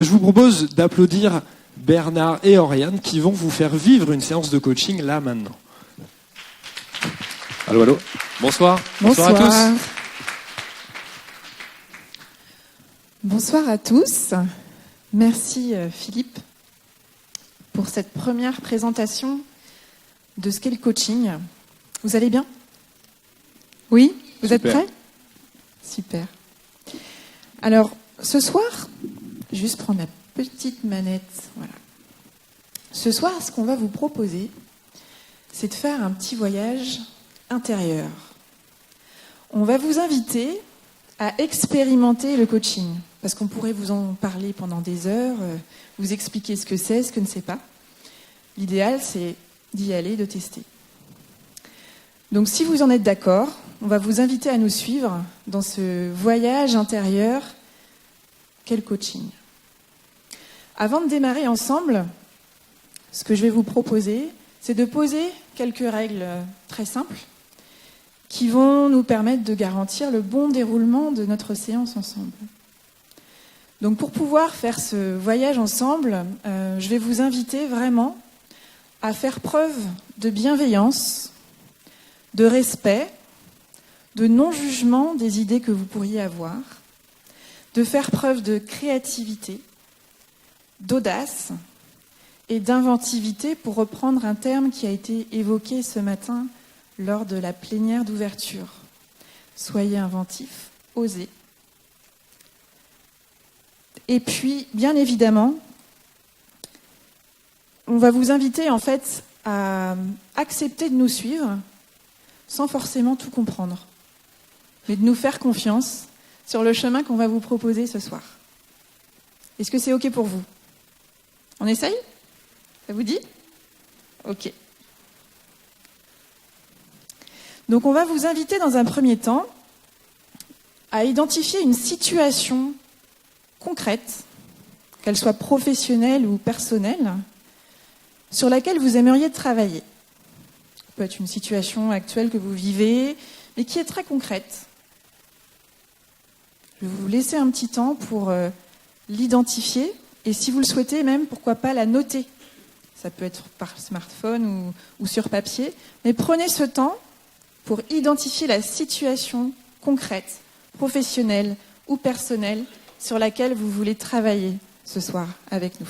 Je vous propose d'applaudir Bernard et Oriane qui vont vous faire vivre une séance de coaching là maintenant. Allô, allô. Bonsoir. Bonsoir. Bonsoir à tous. Bonsoir à tous. Merci Philippe pour cette première présentation de ce qu'est le coaching. Vous allez bien? Oui? Vous êtes prêts? Super. Alors, ce soir, juste prendre la petite manette. Voilà. Ce soir, ce qu'on va vous proposer, c'est de faire un petit voyage intérieur. On va vous inviter à expérimenter le coaching, parce qu'on pourrait vous en parler pendant des heures, vous expliquer ce que c'est, ce que ne c'est pas. L'idéal, c'est d'y aller, de tester. Donc, si vous en êtes d'accord, on va vous inviter à nous suivre dans ce voyage intérieur qu'est le coaching. Avant de démarrer ensemble, ce que je vais vous proposer, c'est de poser quelques règles très simples qui vont nous permettre de garantir le bon déroulement de notre séance ensemble. Donc pour pouvoir faire ce voyage ensemble, je vais vous inviter vraiment à faire preuve de bienveillance, de respect, de non-jugement des idées que vous pourriez avoir, de faire preuve de créativité, d'audace et d'inventivité, pour reprendre un terme qui a été évoqué ce matin lors de la plénière d'ouverture. Soyez inventifs, osez. Et puis, bien évidemment, on va vous inviter en fait à accepter de nous suivre sans forcément tout comprendre, mais de nous faire confiance sur le chemin qu'on va vous proposer ce soir. Est-ce que c'est OK pour vous? On essaye? Ça vous dit? OK. Donc on va vous inviter dans un premier temps à identifier une situation concrète, qu'elle soit professionnelle ou personnelle, sur laquelle vous aimeriez travailler. Ça peut être une situation actuelle que vous vivez, mais qui est très concrète. Je vais vous laisser un petit temps pour l'identifier, et si vous le souhaitez même, pourquoi pas la noter. Ça peut être par smartphone ou sur papier, mais prenez ce temps pour identifier la situation concrète, professionnelle ou personnelle sur laquelle vous voulez travailler ce soir avec nous.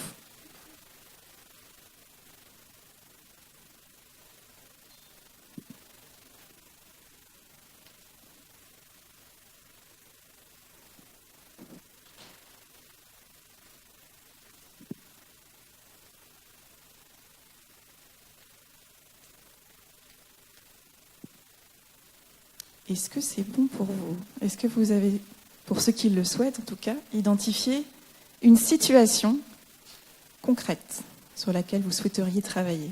Est-ce que c'est bon pour vous? Est-ce que vous avez, pour ceux qui le souhaitent en tout cas, identifié une situation concrète sur laquelle vous souhaiteriez travailler?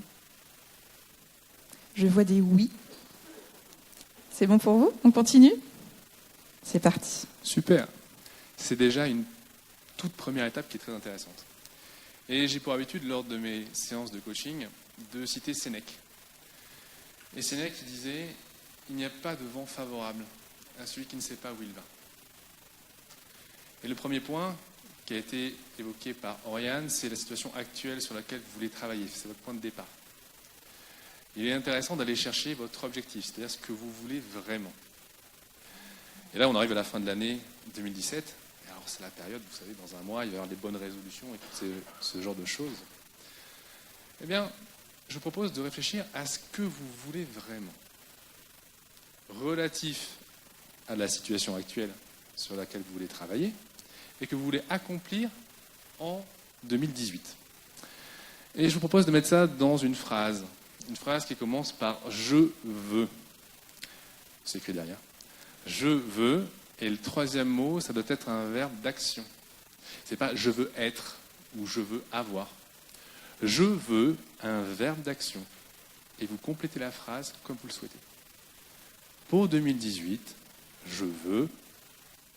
Je vois des oui. C'est bon pour vous? On continue? C'est parti. Super. C'est déjà une toute première étape qui est très intéressante. Et j'ai pour habitude, lors de mes séances de coaching, de citer Sénèque. Et Sénèque disait: il n'y a pas de vent favorable à celui qui ne sait pas où il va. Et le premier point qui a été évoqué par Oriane, c'est la situation actuelle sur laquelle vous voulez travailler. C'est votre point de départ. Il est intéressant d'aller chercher votre objectif, c'est-à-dire ce que vous voulez vraiment. Et là, on arrive à la fin de l'année 2017. Et alors, c'est la période, vous savez, dans un mois, il va y avoir les bonnes résolutions et tout ce genre de choses. Eh bien, je vous propose de réfléchir à ce que vous voulez vraiment, relatif à la situation actuelle sur laquelle vous voulez travailler et que vous voulez accomplir en 2018. Et je vous propose de mettre ça dans une phrase qui commence par « je veux ». C'est écrit derrière. « Je veux », et le troisième mot, ça doit être un verbe d'action. C'est pas « je veux être » ou « je veux avoir ». « Je veux » un verbe d'action. Et vous complétez la phrase comme vous le souhaitez. Pour 2018, je veux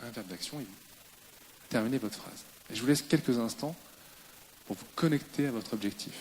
un verbe d'action et vous terminez votre phrase. Et je vous laisse quelques instants pour vous connecter à votre objectif.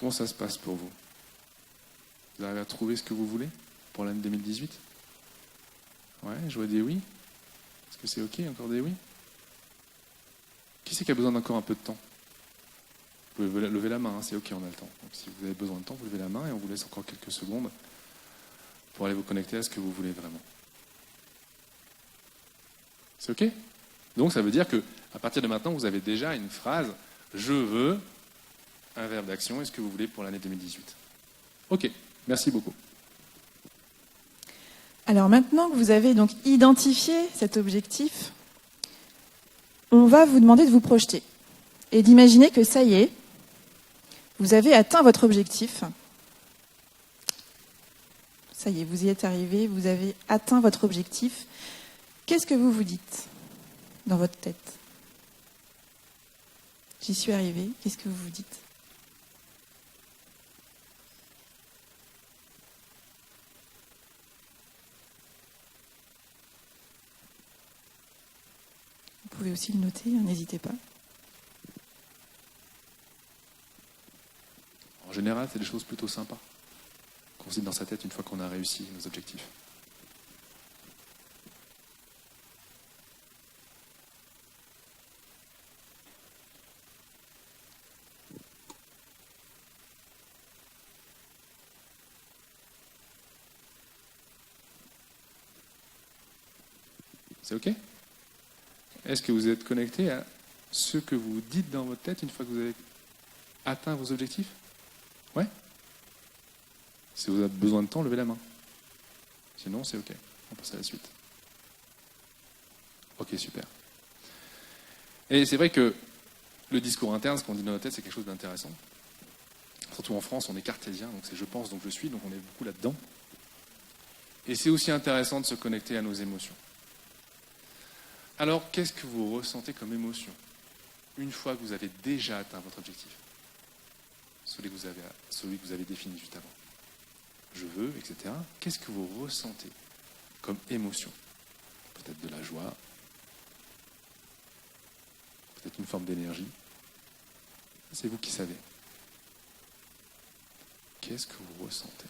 Comment ça se passe pour vous? Vous arrivez à trouver ce que vous voulez pour l'année 2018? Ouais, je vois des oui. Est-ce que c'est OK, encore des oui? Qui c'est qui a besoin d'encore un peu de temps? Vous pouvez lever la main, hein, c'est OK, on a le temps. Donc, si vous avez besoin de temps, vous levez la main et on vous laisse encore quelques secondes pour aller vous connecter à ce que vous voulez vraiment. C'est OK? Donc ça veut dire que à partir de maintenant, vous avez déjà une phrase « Je veux », un verbe d'action, est-ce que vous voulez pour l'année 2018? OK, merci beaucoup. Alors maintenant que vous avez donc identifié cet objectif, on va vous demander de vous projeter et d'imaginer que ça y est, vous avez atteint votre objectif. Ça y est, vous y êtes arrivé, vous avez atteint votre objectif. Qu'est-ce que vous vous dites dans votre tête? J'y suis arrivé, qu'est-ce que vous vous dites? Vous pouvez aussi le noter, n'hésitez pas. En général, c'est des choses plutôt sympas qu'on se dit dans sa tête une fois qu'on a réussi nos objectifs. C'est OK? Est-ce que vous êtes connecté à ce que vous dites dans votre tête une fois que vous avez atteint vos objectifs? Ouais? Si vous avez besoin de temps, levez la main. Sinon, c'est OK. On passe à la suite. OK, super. Et c'est vrai que le discours interne, ce qu'on dit dans notre tête, c'est quelque chose d'intéressant. Surtout en France, on est cartésien, donc c'est je pense, donc je suis, donc on est beaucoup là-dedans. Et c'est aussi intéressant de se connecter à nos émotions. Alors, qu'est-ce que vous ressentez comme émotion une fois que vous avez déjà atteint votre objectif? Celui que vous avez défini juste avant. Je veux, etc. Qu'est-ce que vous ressentez comme émotion? Peut-être de la joie, peut-être une forme d'énergie. C'est vous qui savez. Qu'est-ce que vous ressentez?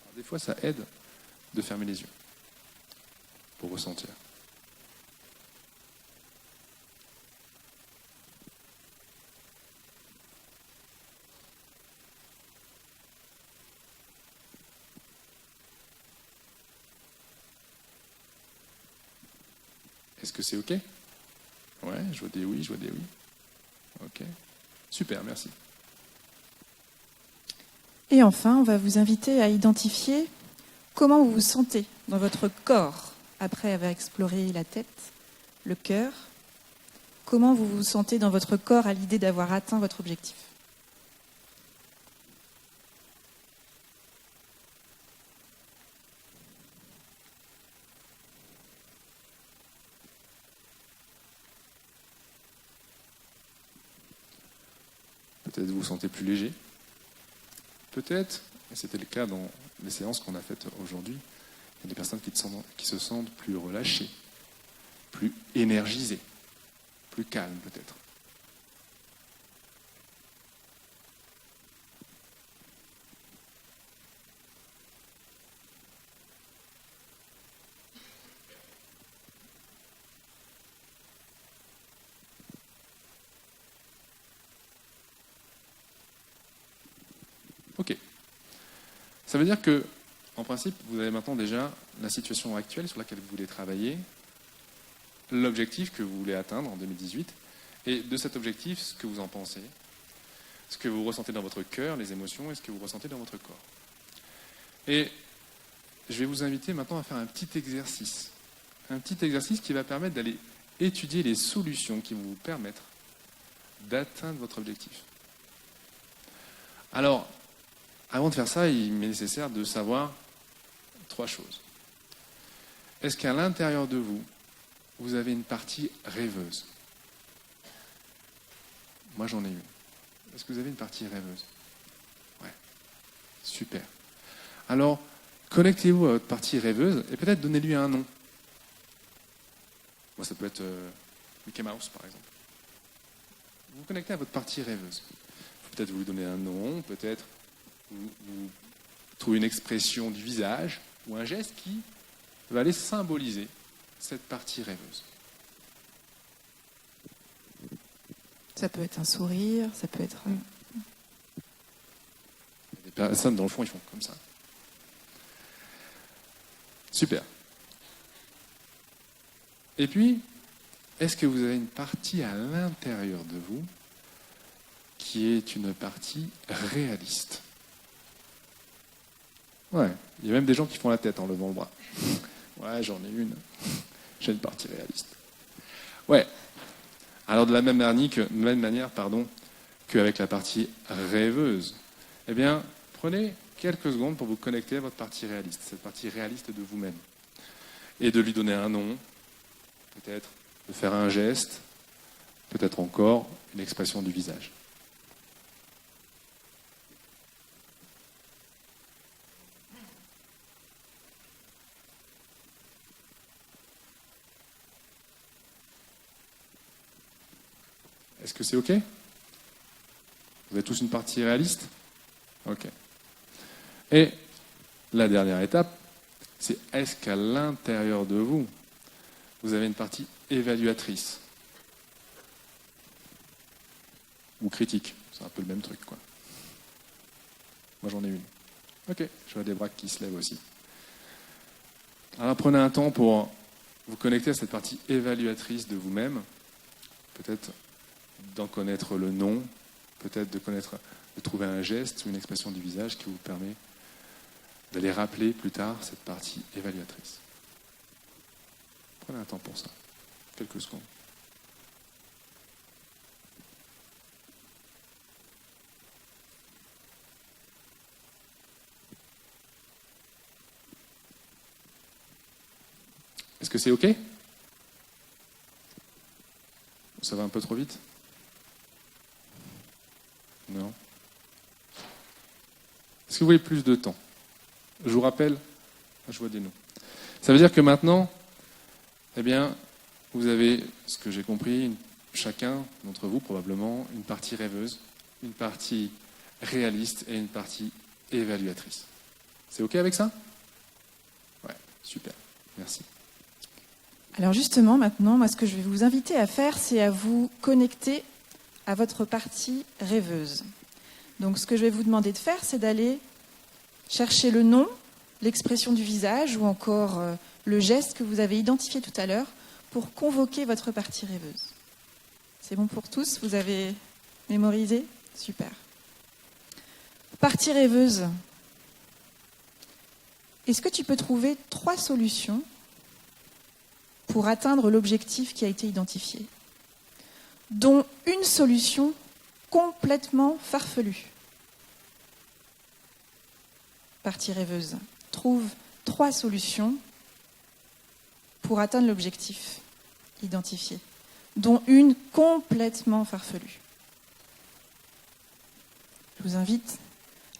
Alors, des fois, ça aide de fermer les yeux pour ressentir. Est-ce que c'est OK? Ouais, je vois des oui, je vois des oui. OK. Super, merci. Et enfin, on va vous inviter à identifier comment vous vous sentez dans votre corps après avoir exploré la tête, le cœur. Comment vous vous sentez dans votre corps à l'idée d'avoir atteint votre objectif? Peut-être vous vous sentez plus léger. Peut-être, et c'était le cas dans les séances qu'on a faites aujourd'hui, il y a des personnes qui se sentent plus relâchées, plus énergisées, plus calmes peut-être. OK. Ça veut dire que, en principe, vous avez maintenant déjà la situation actuelle sur laquelle vous voulez travailler, l'objectif que vous voulez atteindre en 2018, et de cet objectif, ce que vous en pensez, ce que vous ressentez dans votre cœur, les émotions, et ce que vous ressentez dans votre corps. Et je vais vous inviter maintenant à faire un petit exercice qui va permettre d'aller étudier les solutions qui vont vous permettre d'atteindre votre objectif. Alors, avant de faire ça, il m'est nécessaire de savoir 3 choses. Est-ce qu'à l'intérieur de vous, vous avez une partie rêveuse? Moi, j'en ai une. Est-ce que vous avez une partie rêveuse? Ouais. Super. Alors, Connectez-vous à votre partie rêveuse et peut-être donnez-lui un nom. Moi, ça peut être Mickey Mouse, par exemple. Vous vous connectez à votre partie rêveuse. Peut-être vous lui donnez un nom, peut-être vous trouvez une expression du visage ou un geste qui va aller symboliser cette partie rêveuse. Ça peut être un sourire, ça peut être... Il y a des personnes, dans le fond, ils font comme ça. Super. Et puis, est-ce que vous avez une partie à l'intérieur de vous qui est une partie réaliste? Ouais, il y a même des gens qui font la tête en levant le bras. Ouais, j'en ai une. J'ai une partie réaliste. Ouais. Alors de la même manière, qu'avec la partie rêveuse, eh bien, prenez quelques secondes pour vous connecter à votre partie réaliste, cette partie réaliste de vous-même. Et de lui donner un nom, peut-être de faire un geste, peut-être encore une expression du visage. Est-ce que c'est OK? Vous avez tous une partie réaliste? OK. Et la dernière étape, c'est est-ce qu'à l'intérieur de vous, vous avez une partie évaluatrice ou critique? C'est un peu le même truc, quoi. Moi, j'en ai une. OK, je vois des bras qui se lèvent aussi. Alors, prenez un temps pour vous connecter à cette partie évaluatrice de vous-même. Peut-être d'en connaître le nom, peut-être de trouver un geste ou une expression du visage qui vous permet d'aller rappeler plus tard cette partie évaluatrice. Prenez un temps pour ça, quelques secondes. Est-ce que c'est OK? Ça va un peu trop vite? Non? Est-ce que vous voulez plus de temps? Je vous rappelle, je vois des noms. Ça veut dire que maintenant, eh bien, vous avez, ce que j'ai compris, chacun d'entre vous probablement, une partie rêveuse, une partie réaliste et une partie évaluatrice. C'est OK avec ça? Ouais, super, merci. Alors justement, maintenant, moi, ce que je vais vous inviter à faire, c'est à vous connecter à votre partie rêveuse. Donc ce que je vais vous demander de faire, c'est d'aller chercher le nom, l'expression du visage ou encore le geste que vous avez identifié tout à l'heure pour convoquer votre partie rêveuse. C'est bon pour tous? Vous avez mémorisé? Super. Partie rêveuse. Est-ce que tu peux trouver 3 solutions pour atteindre l'objectif qui a été identifié, dont une solution complètement farfelue? Partie rêveuse. Trouve 3 solutions pour atteindre l'objectif identifié, dont une complètement farfelue. Je vous invite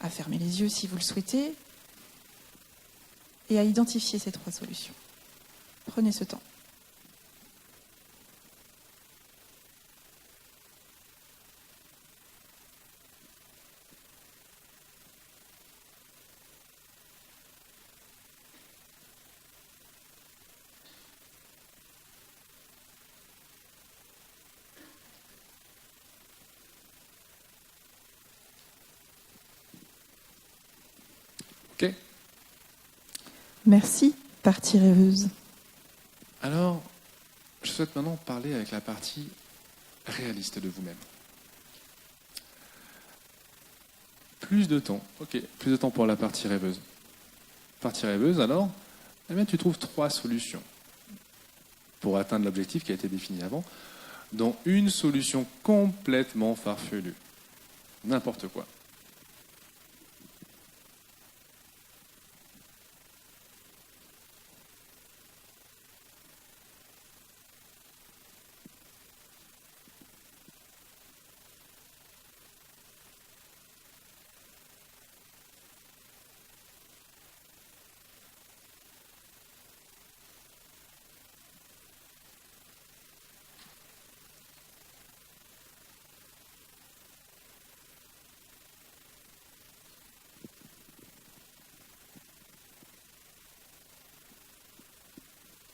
à fermer les yeux si vous le souhaitez et à identifier ces 3 solutions. Prenez ce temps. OK? Merci, partie rêveuse. Alors, je souhaite maintenant parler avec la partie réaliste de vous-même. Plus de temps, OK, plus de temps pour la partie rêveuse. Partie rêveuse, alors, eh bien, tu trouves 3 solutions pour atteindre l'objectif qui a été défini avant, dont une solution complètement farfelue. N'importe quoi.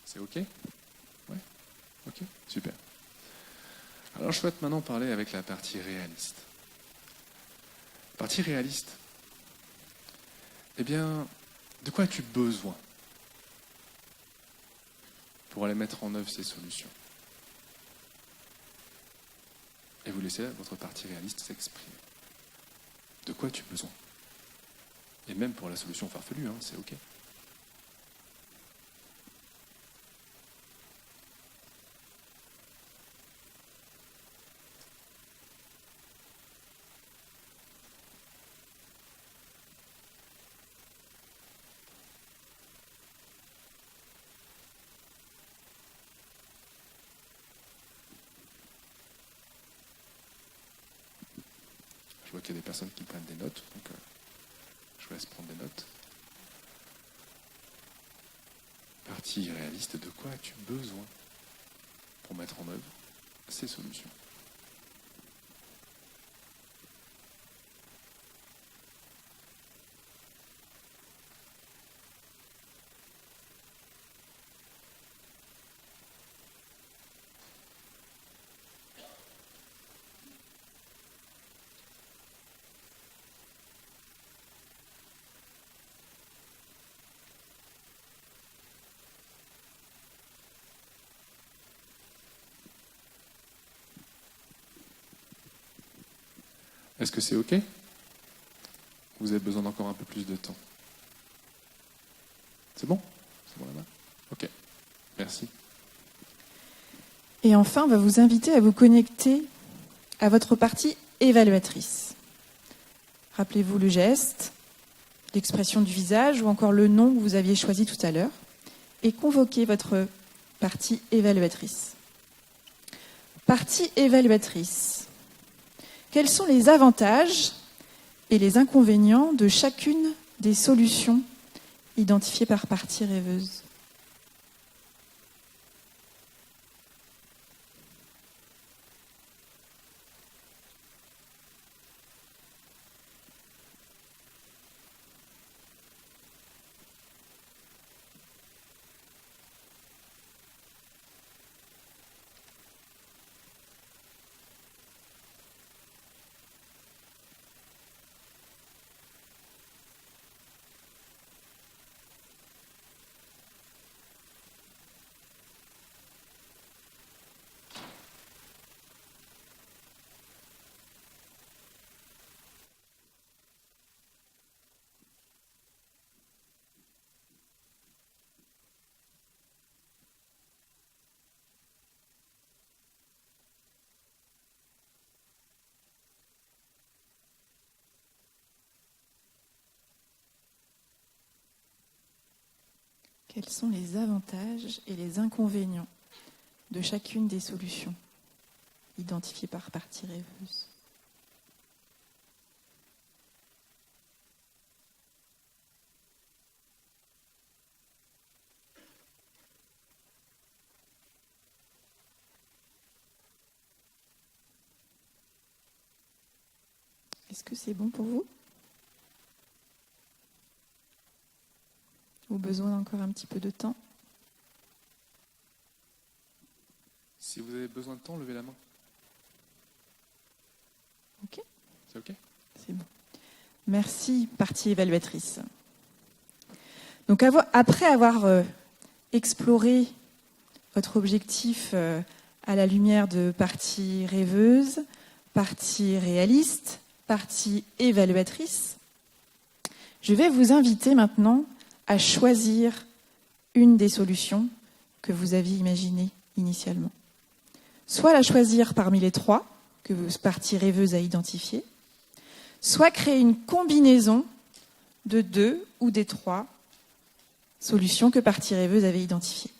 C'est OK? Ouais? OK? Super. Alors je souhaite maintenant parler avec la partie réaliste. La partie réaliste, eh bien, de quoi as-tu besoin pour aller mettre en œuvre ces solutions? Et vous laissez votre partie réaliste s'exprimer. De quoi as-tu besoin? Et même pour la solution farfelue, c'est OK. Je vois qu'il y a des personnes qui prennent des notes, donc je vous laisse prendre des notes. Partie réaliste, de quoi as-tu besoin pour mettre en œuvre ces solutions? Est-ce que c'est OK? Vous avez besoin d'encore un peu plus de temps? C'est bon? C'est bon là-bas? OK. Merci. Et enfin, on va vous inviter à vous connecter à votre partie évaluatrice. Rappelez-vous le geste, l'expression du visage ou encore le nom que vous aviez choisi tout à l'heure et convoquez votre partie évaluatrice. Partie évaluatrice. Quels sont les avantages et les inconvénients de chacune des solutions identifiées par partie rêveuse? Quels sont les avantages et les inconvénients de chacune des solutions identifiées par partie rêveuse? Est-ce que c'est bon pour vous? Ou besoin d'encore un petit peu de temps? Si vous avez besoin de temps, levez la main. Ok, C'est OK? c'est bon. Merci, partie évaluatrice. Donc après avoir exploré votre objectif à la lumière de partie rêveuse, partie réaliste, partie évaluatrice, je vais vous inviter maintenant à choisir une des solutions que vous aviez imaginées initialement. Soit la choisir parmi les 3 que votre partie rêveuse a identifiées, soit créer une combinaison de 2 ou des 3 solutions que partie rêveuse avait identifiées.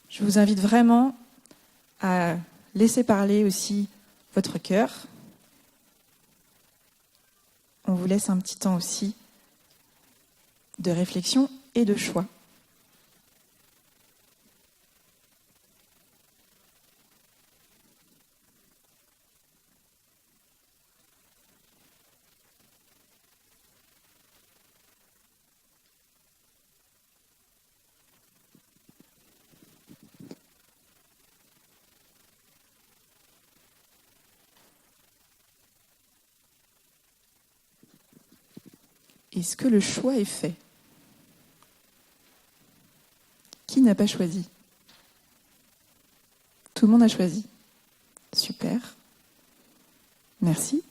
Je vous invite vraiment à laisser parler aussi votre cœur. On vous laisse un petit temps aussi de réflexion et de choix. Est-ce que le choix est fait? Qui n'a pas choisi? Tout le monde a choisi. Super. Merci.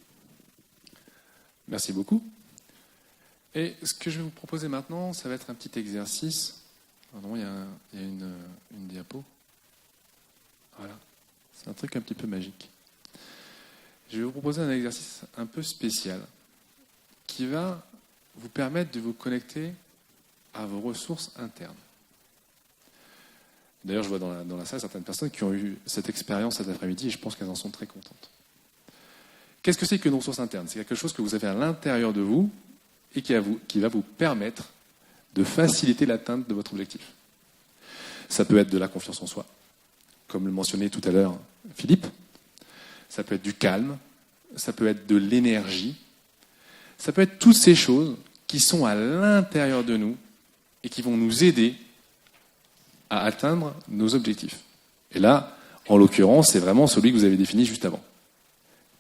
Merci beaucoup. Et ce que je vais vous proposer maintenant, ça va être un petit exercice. Pardon, il y a une diapo. Voilà. C'est un truc un petit peu magique. Je vais vous proposer un exercice un peu spécial qui va vous permettre de vous connecter à vos ressources internes. D'ailleurs, je vois dans la salle certaines personnes qui ont eu cette expérience cet après-midi et je pense qu'elles en sont très contentes. Qu'est-ce que c'est qu'une ressource interne? C'est quelque chose que vous avez à l'intérieur de vous et qui va vous permettre de faciliter l'atteinte de votre objectif. Ça peut être de la confiance en soi, comme le mentionnait tout à l'heure Philippe. Ça peut être du calme, ça peut être de l'énergie, ça peut être toutes ces choses qui sont à l'intérieur de nous et qui vont nous aider à atteindre nos objectifs. Et là, en l'occurrence, c'est vraiment celui que vous avez défini juste avant.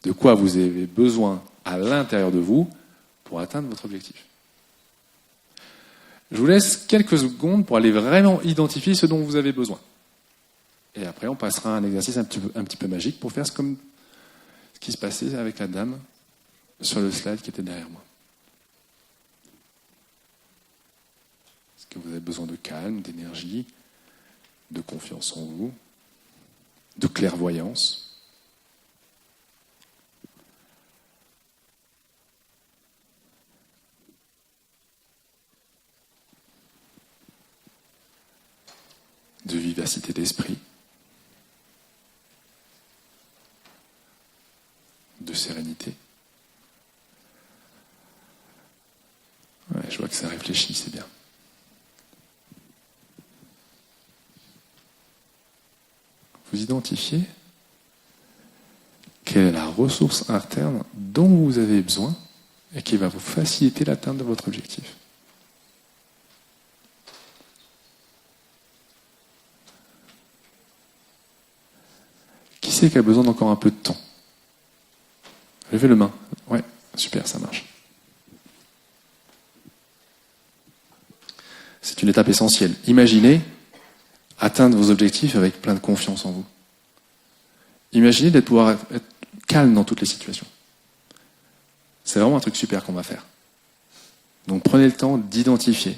De quoi vous avez besoin à l'intérieur de vous pour atteindre votre objectif. Je vous laisse quelques secondes pour aller vraiment identifier ce dont vous avez besoin. Et après, on passera à un exercice un petit peu magique pour faire comme ce qui se passait avec la dame sur le slide qui était derrière moi. Est-ce que vous avez besoin de calme, d'énergie, de confiance en vous, de clairvoyance? De vivacité d'esprit, de sérénité. Ouais, je vois que ça réfléchit, c'est bien. Vous identifiez quelle est la ressource interne dont vous avez besoin et qui va vous faciliter l'atteinte de votre objectif. Qui c'est qui a besoin d'encore un peu de temps? Levez le main. Ouais, super, ça marche. C'est une étape essentielle. Imaginez atteindre vos objectifs avec plein de confiance en vous. Imaginez d'être pouvoir être calme dans toutes les situations. C'est vraiment un truc super qu'on va faire. Donc prenez le temps d'identifier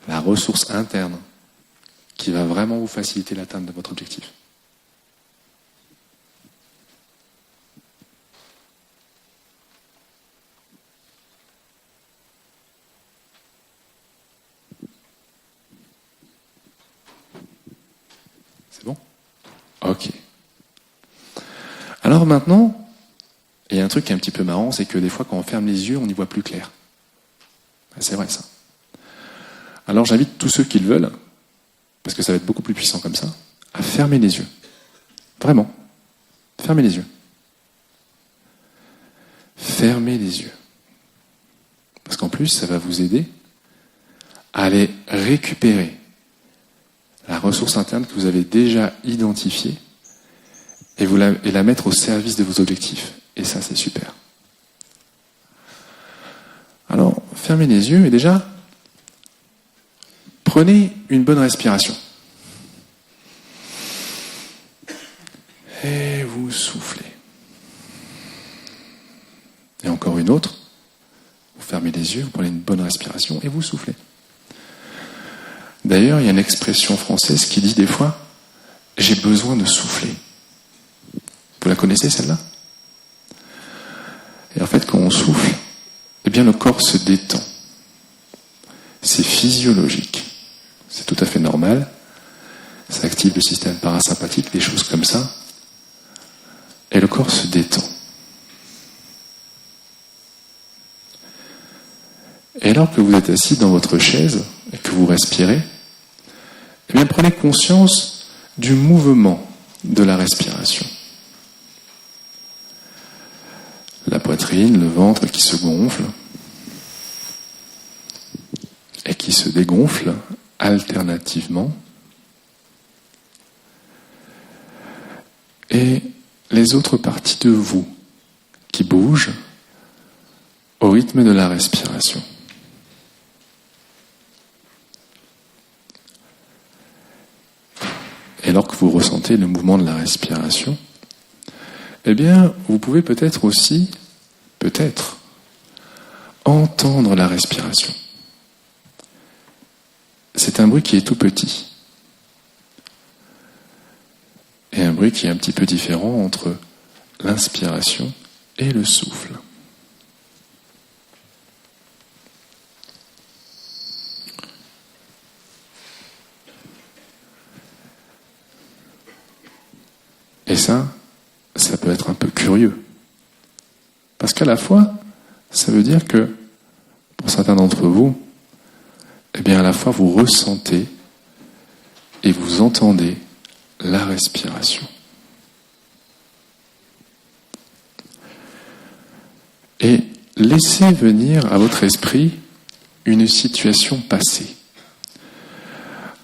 la ressource interne qui va vraiment vous faciliter l'atteinte de votre objectif. C'est bon? Ok. Alors maintenant, il y a un truc qui est un petit peu marrant, c'est que des fois quand on ferme les yeux, on y voit plus clair. C'est vrai ça. Alors j'invite tous ceux qui le veulent, parce que ça va être beaucoup plus puissant comme ça, à fermer les yeux. Vraiment. Fermez les yeux. Fermez les yeux. Parce qu'en plus, ça va vous aider à aller récupérer la ressource interne que vous avez déjà identifiée et la mettre au service de vos objectifs. Et ça, c'est super. Alors, fermez les yeux et déjà, prenez une bonne respiration. Et vous soufflez. Et encore une autre. Vous fermez les yeux, vous prenez une bonne respiration et vous soufflez. D'ailleurs, il y a une expression française qui dit des fois « j'ai besoin de souffler ». Vous la connaissez celle-là? Et en fait, quand on souffle, eh bien le corps se détend. C'est physiologique. C'est tout à fait normal. Ça active le système parasympathique, des choses comme ça. Et le corps se détend. Et alors que vous êtes assis dans votre chaise et que vous respirez, eh bien prenez conscience du mouvement de la respiration. La poitrine, le ventre qui se gonfle et qui se dégonfle alternativement. Et les autres parties de vous qui bougent au rythme de la respiration. Et alors que vous ressentez le mouvement de la respiration, eh bien, vous pouvez peut-être aussi, entendre la respiration. C'est un bruit qui est tout petit. Et un bruit qui est un petit peu différent entre l'inspiration et le souffle. Et ça peut être un peu curieux. Parce qu'à la fois, ça veut dire que, pour certains d'entre vous, eh bien à la fois vous ressentez et vous entendez la respiration. Et laissez venir à votre esprit une situation passée,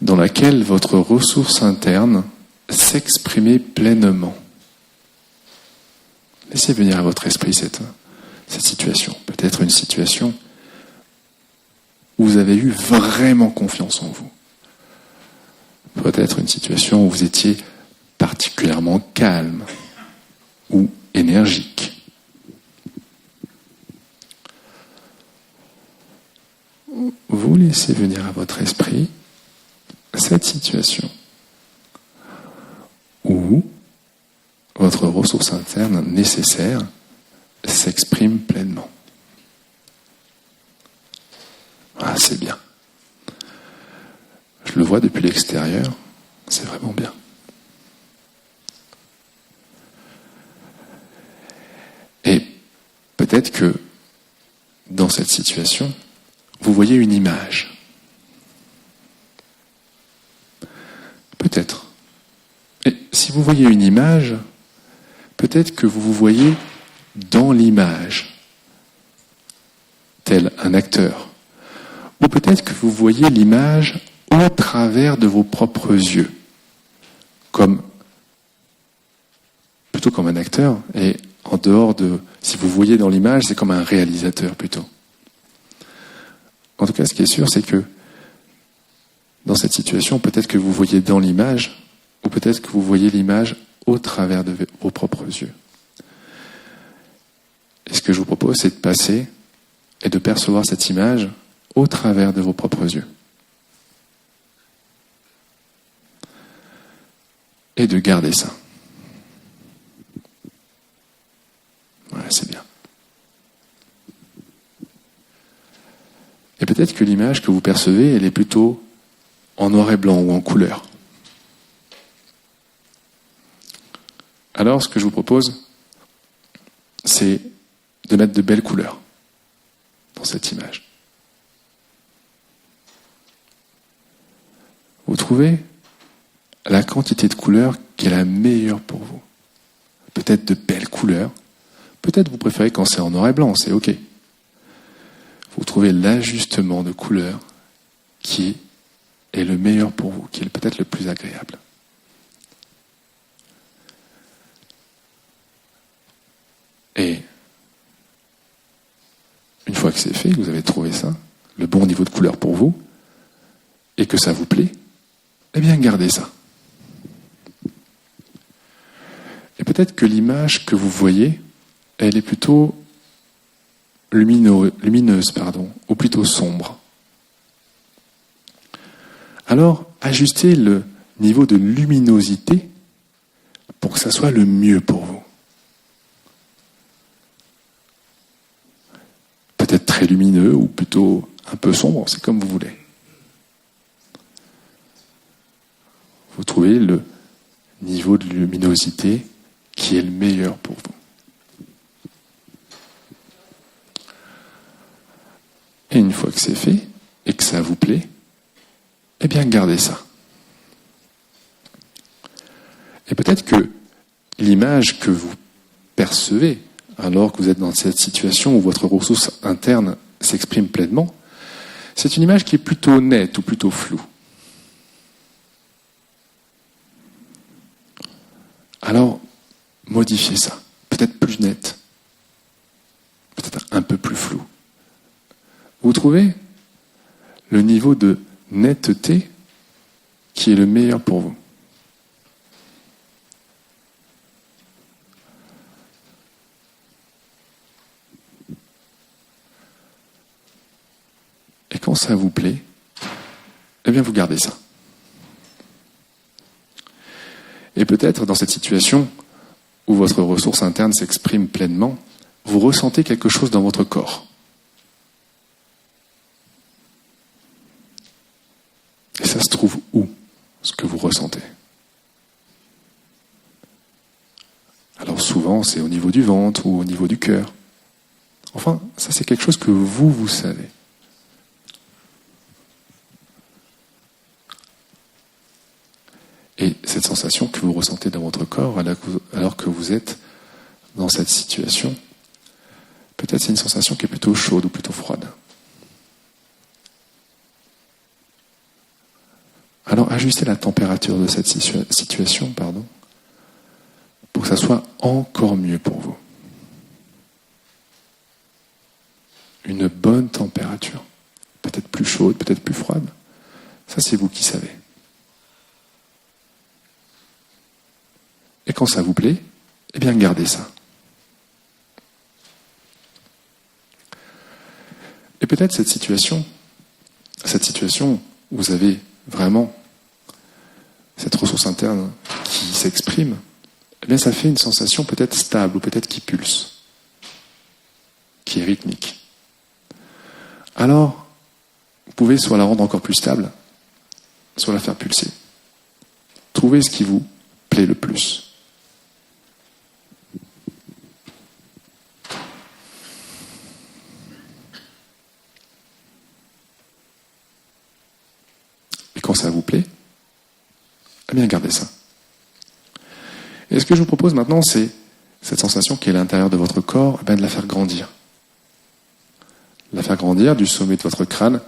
dans laquelle votre ressource interne s'exprimait pleinement. Laissez venir à votre esprit cette situation. Peut-être une situation où vous avez eu vraiment confiance en vous. Peut-être une situation où vous étiez particulièrement calme ou énergique. Vous laissez venir à votre esprit cette situation où votre ressource interne nécessaire s'exprime pleinement. Ah, c'est bien. Je le vois depuis l'extérieur, c'est vraiment bien. Et peut-être que dans cette situation, vous voyez une image. Peut-être. Et si vous voyez une image, peut-être que vous vous voyez dans l'image, tel un acteur. Ou peut-être que vous voyez l'image au travers de vos propres yeux, plutôt comme un acteur, et en dehors de... Si vous voyez dans l'image, c'est comme un réalisateur plutôt. En tout cas, ce qui est sûr, c'est que dans cette situation, peut-être que vous voyez dans l'image, ou peut-être que vous voyez l'image au travers de vos propres yeux. Et ce que je vous propose, c'est de passer et de percevoir cette image au travers de vos propres yeux. Et de garder ça. Voilà, c'est bien. Et peut-être que l'image que vous percevez, elle est plutôt en noir et blanc ou en couleur. Alors, ce que je vous propose, c'est de mettre de belles couleurs dans cette image. Vous trouvez la quantité de couleurs qui est la meilleure pour vous. Peut-être de belles couleurs. Peut-être vous préférez quand c'est en noir et blanc, c'est OK. Vous trouvez l'ajustement de couleurs qui est le meilleur pour vous, qui est peut-être le plus agréable. Et une fois que c'est fait, que vous avez trouvé ça, le bon niveau de couleur pour vous, et que ça vous plaît, eh bien gardez ça. Et peut-être que l'image que vous voyez, elle est plutôt lumineuse, ou plutôt sombre. Alors, ajustez le niveau de luminosité pour que ça soit le mieux pour vous. Peut-être très lumineux ou plutôt un peu sombre, c'est comme vous voulez. Vous trouvez le niveau de luminosité qui est le meilleur pour vous. Et une fois que c'est fait, et que ça vous plaît, eh bien gardez ça. Et peut-être que l'image que vous percevez, alors que vous êtes dans cette situation où votre ressource interne s'exprime pleinement, c'est une image qui est plutôt nette ou plutôt floue. Alors, modifiez ça. Peut-être plus nette. Peut-être un peu plus flou. trouvez le niveau de netteté qui est le meilleur pour vous. Et quand ça vous plaît, eh bien vous gardez ça. Et peut-être dans cette situation où votre ressource interne s'exprime pleinement, vous ressentez quelque chose dans votre corps. Et ça se trouve où, ce que vous ressentez? Alors souvent, c'est au niveau du ventre ou au niveau du cœur. Enfin, ça c'est quelque chose que vous savez. Et cette sensation que vous ressentez dans votre corps alors que vous êtes dans cette situation, peut-être c'est une sensation qui est plutôt chaude ou plutôt froide. Alors ajustez la température de cette situation, pour que ça soit encore mieux pour vous. Une bonne température, peut-être plus chaude, peut-être plus froide, ça c'est vous qui savez. Et quand ça vous plaît, eh bien gardez ça. Et peut-être cette situation où vous avez vraiment cette ressource interne qui s'exprime, eh bien ça fait une sensation peut-être stable ou peut-être qui pulse, qui est rythmique. Alors, vous pouvez soit la rendre encore plus stable, soit la faire pulser. Trouvez ce qui vous plaît le plus. Quand ça vous plaît, eh bien gardez ça. Et ce que je vous propose maintenant, c'est cette sensation qui est à l'intérieur de votre corps, de la faire grandir. La faire grandir du sommet de votre crâne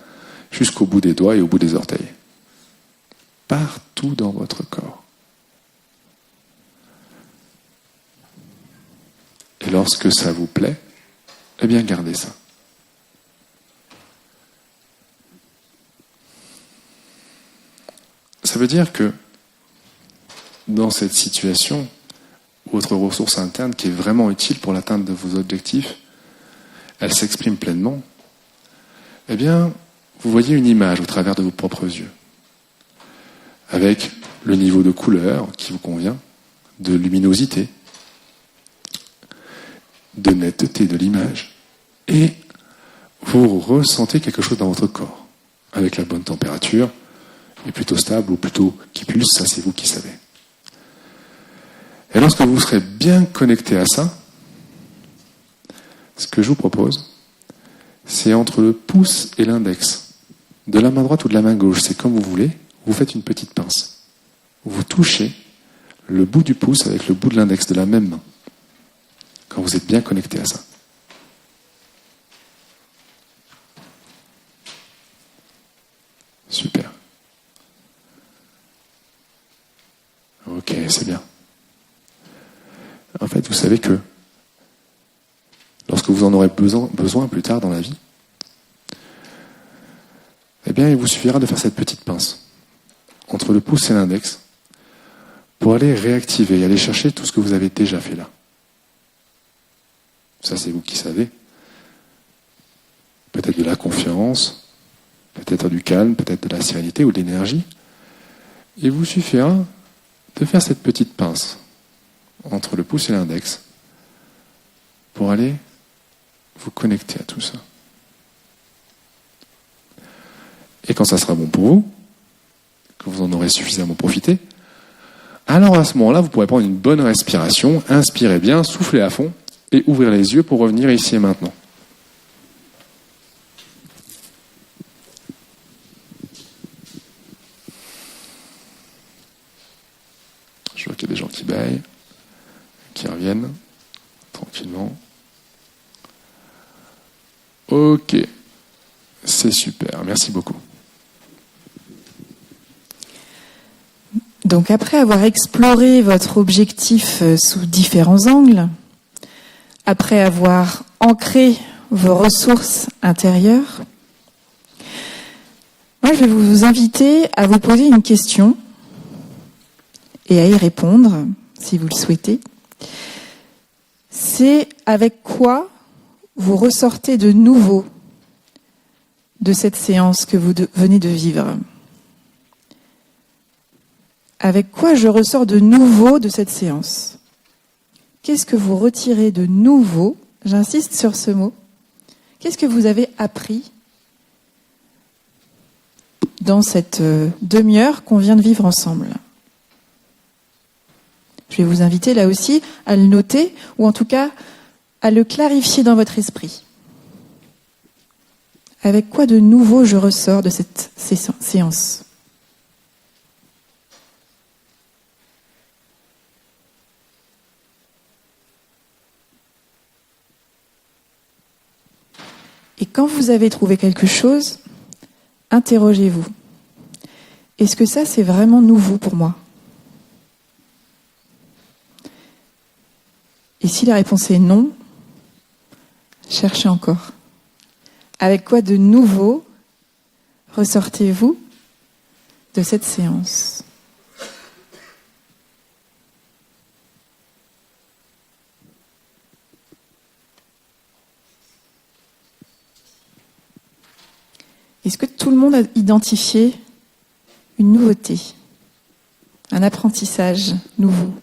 jusqu'au bout des doigts et au bout des orteils. Partout dans votre corps. Et lorsque ça vous plaît, eh bien gardez ça. Ça veut dire que dans cette situation, votre ressource interne qui est vraiment utile pour l'atteinte de vos objectifs, elle s'exprime pleinement, eh bien, vous voyez une image au travers de vos propres yeux, avec le niveau de couleur qui vous convient, de luminosité, de netteté de l'image, et vous ressentez quelque chose dans votre corps, avec la bonne température, et plutôt stable ou plutôt qui pulse, ça c'est vous qui savez. Et lorsque vous serez bien connecté à ça, ce que je vous propose, c'est entre le pouce et l'index, de la main droite ou de la main gauche, c'est comme vous voulez, vous faites une petite pince. Vous touchez le bout du pouce avec le bout de l'index de la même main, quand vous êtes bien connecté à ça. Super. Ok, c'est bien. En fait, vous savez que lorsque vous en aurez besoin plus tard dans la vie, eh bien, il vous suffira de faire cette petite pince entre le pouce et l'index pour aller réactiver et aller chercher tout ce que vous avez déjà fait là. Ça, c'est vous qui savez. Peut-être de la confiance, peut-être du calme, peut-être de la sérénité ou de l'énergie. Il vous suffira de faire cette petite pince entre le pouce et l'index pour aller vous connecter à tout ça. Et quand ça sera bon pour vous, que vous en aurez suffisamment profité, alors à ce moment-là, vous pourrez prendre une bonne respiration, inspirez bien, soufflez à fond et ouvrir les yeux pour revenir ici et maintenant. Je vois qu'il y a des gens qui bâillent, qui reviennent tranquillement. Ok, c'est super, merci beaucoup. Donc après avoir exploré votre objectif sous différents angles, après avoir ancré vos ressources intérieures, Moi, je vais vous inviter à vous poser une question et à y répondre, si vous le souhaitez. C'est avec quoi vous ressortez de nouveau de cette séance que vous venez de vivre? Avec quoi je ressors de nouveau de cette séance? Qu'est-ce que vous retirez de nouveau? J'insiste sur ce mot. Qu'est-ce que vous avez appris dans cette demi-heure qu'on vient de vivre ensemble? Je vais vous inviter là aussi à le noter, ou en tout cas à le clarifier dans votre esprit. Avec quoi de nouveau je ressors de cette séance? Et quand vous avez trouvé quelque chose, interrogez-vous. Est-ce que ça, c'est vraiment nouveau pour moi? Et si la réponse est non, cherchez encore. Avec quoi de nouveau ressortez-vous de cette séance? Est-ce que tout le monde a identifié une nouveauté, un apprentissage nouveau?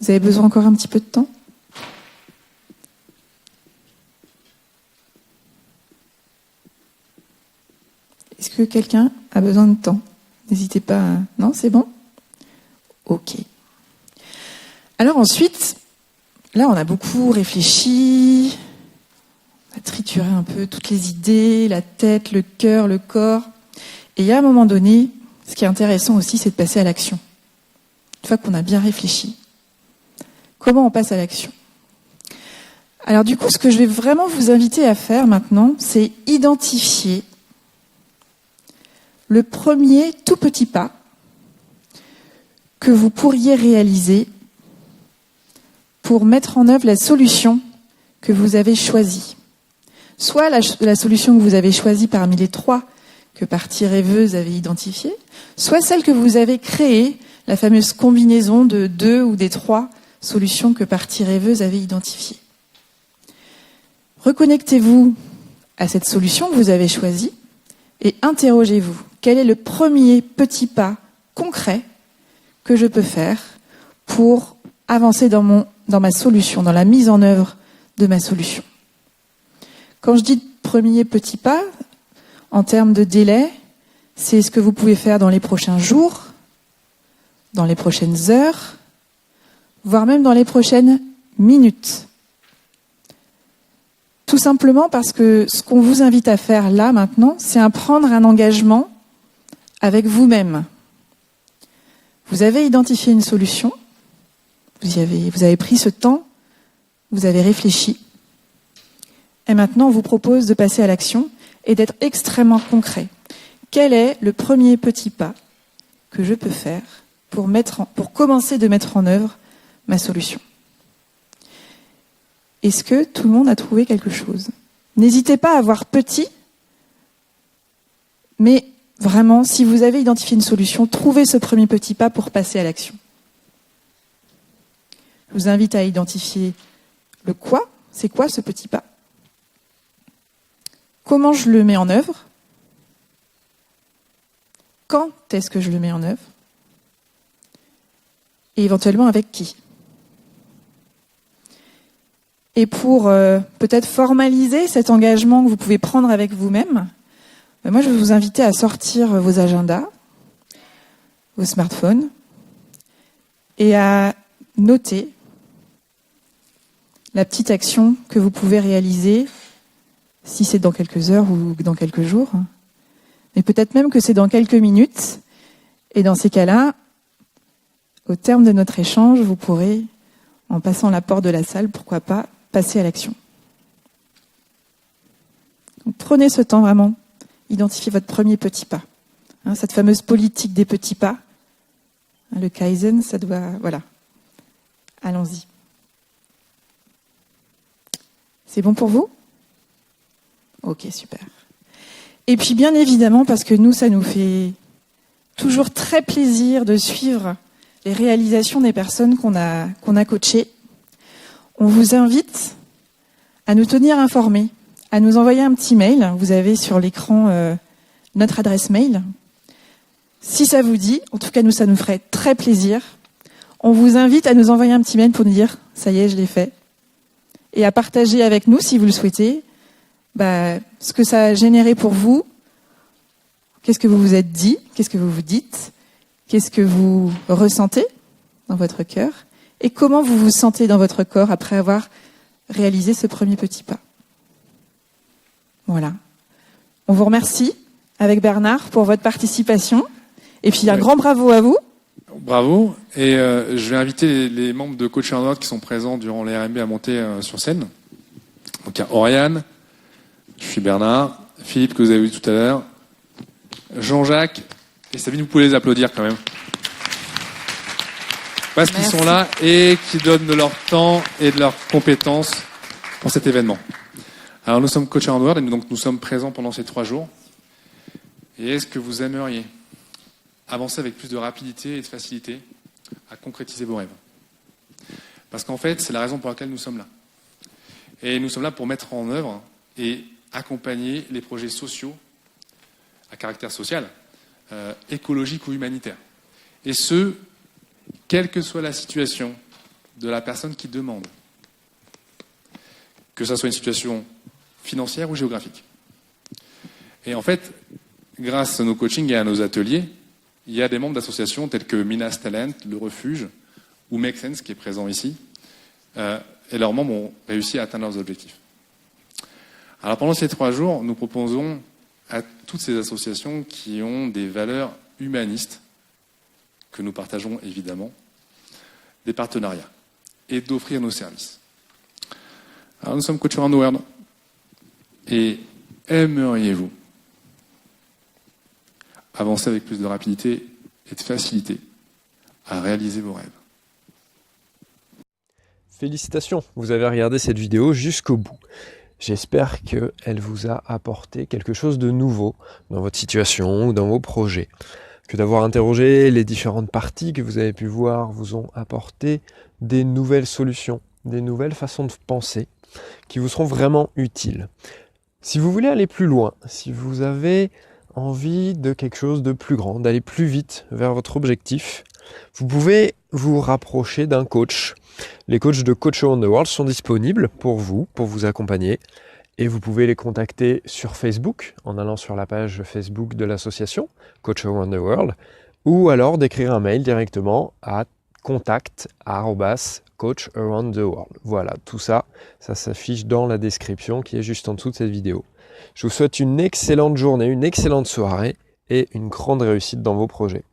Vous avez besoin encore un petit peu de temps? Est-ce que quelqu'un a besoin de temps? N'hésitez pas à... Non, c'est bon? Ok. Alors ensuite, là on a beaucoup réfléchi, on a trituré un peu toutes les idées, la tête, le cœur, le corps. Et il y a un moment donné, ce qui est intéressant aussi, c'est de passer à l'action. Une fois qu'on a bien réfléchi. Comment on passe à l'action? Alors du coup, ce que je vais vraiment vous inviter à faire maintenant, c'est identifier le premier tout petit pas que vous pourriez réaliser pour mettre en œuvre la solution que vous avez choisie. Soit la solution que vous avez choisie parmi les 3 que Partie Rêveuse avait identifiées, soit celle que vous avez créée, la fameuse combinaison de 2 ou des 3 solutions que Partie Rêveuse avait identifiées. Reconnectez-vous à cette solution que vous avez choisie et interrogez-vous. Quel est le premier petit pas concret que je peux faire pour avancer dans ma solution, dans la mise en œuvre de ma solution? Quand je dis premier petit pas, en termes de délai, c'est ce que vous pouvez faire dans les prochains jours, dans les prochaines heures, voire même dans les prochaines minutes. Tout simplement parce que ce qu'on vous invite à faire là, maintenant, c'est à prendre un engagement avec vous-même. Vous avez identifié une solution, vous avez pris ce temps, vous avez réfléchi, et maintenant on vous propose de passer à l'action et d'être extrêmement concret. Quel est le premier petit pas que je peux faire pour commencer de mettre en œuvre ma solution? Est-ce que tout le monde a trouvé quelque chose? N'hésitez pas à voir petit, mais vraiment, si vous avez identifié une solution, trouvez ce premier petit pas pour passer à l'action. Je vous invite à identifier le quoi, c'est quoi ce petit pas? Comment je le mets en œuvre? Quand est-ce que je le mets en œuvre? Et éventuellement avec qui? Et pour peut-être formaliser cet engagement que vous pouvez prendre avec vous-même, moi je vais vous inviter à sortir vos agendas, vos smartphones, et à noter la petite action que vous pouvez réaliser, si c'est dans quelques heures ou dans quelques jours, mais peut-être même que c'est dans quelques minutes, et dans ces cas-là, au terme de notre échange, vous pourrez, en passant la porte de la salle, pourquoi pas, passer à l'action. Donc, prenez ce temps vraiment, identifiez votre premier petit pas. Cette fameuse politique des petits pas, le Kaizen, ça doit... Voilà. Allons-y. C'est bon pour vous? Ok, super. Et puis bien évidemment, parce que nous, ça nous fait toujours très plaisir de suivre les réalisations des personnes qu'on a coachées, on vous invite à nous tenir informés, à nous envoyer un petit mail. Vous avez sur l'écran notre adresse mail. Si ça vous dit, en tout cas nous, ça nous ferait très plaisir. On vous invite à nous envoyer un petit mail pour nous dire « ça y est, je l'ai fait ». Et à partager avec nous, si vous le souhaitez, ce que ça a généré pour vous. Qu'est-ce que vous vous êtes dit? Qu'est-ce que vous vous dites? Qu'est-ce que vous ressentez dans votre cœur? Et comment vous vous sentez dans votre corps après avoir réalisé ce premier petit pas? Voilà. On vous remercie avec Bernard pour votre participation. Et puis un grand bravo à vous. Bravo. Et je vais inviter les membres de Coach Around the World qui sont présents durant les RMB à monter sur scène. Donc il y a Oriane, je suis Bernard, Philippe que vous avez vu tout à l'heure, Jean-Jacques et Sabine, vous pouvez les applaudir quand même. Parce qu'ils sont là et qui donnent de leur temps et de leurs compétences pour cet événement. Alors nous sommes Coach Around the World et donc nous sommes présents pendant ces 3 jours. Et est-ce que vous aimeriez avancer avec plus de rapidité et de facilité à concrétiser vos rêves? Parce qu'en fait, c'est la raison pour laquelle nous sommes là. Et nous sommes là pour mettre en œuvre et accompagner les projets sociaux à caractère social, écologique ou humanitaire. Et ce, quelle que soit la situation de la personne qui demande, que ça soit une situation financière ou géographique. Et en fait, grâce à nos coachings et à nos ateliers, il y a des membres d'associations telles que Minas Talent, Le Refuge ou Make Sense qui est présent ici, et leurs membres ont réussi à atteindre leurs objectifs. Alors pendant ces 3 jours, nous proposons à toutes ces associations qui ont des valeurs humanistes, que nous partageons évidemment, des partenariats et d'offrir nos services. Alors nous sommes Coach Around the World et aimeriez-vous avancer avec plus de rapidité et de facilité à réaliser vos rêves? Félicitations, vous avez regardé cette vidéo jusqu'au bout. J'espère qu'elle vous a apporté quelque chose de nouveau dans votre situation ou dans vos projets. Que d'avoir interrogé les différentes parties que vous avez pu voir vous ont apporté des nouvelles solutions, des nouvelles façons de penser qui vous seront vraiment utiles. Si vous voulez aller plus loin, si vous avez envie de quelque chose de plus grand, d'aller plus vite vers votre objectif, vous pouvez vous rapprocher d'un coach. Les coachs de Coach Around the World sont disponibles pour vous accompagner. Et vous pouvez les contacter sur Facebook, en allant sur la page Facebook de l'association, Coach Around the World, ou alors d'écrire un mail directement à contact@coacharoundtheworld. Voilà, tout ça, ça s'affiche dans la description qui est juste en dessous de cette vidéo. Je vous souhaite une excellente journée, une excellente soirée et une grande réussite dans vos projets.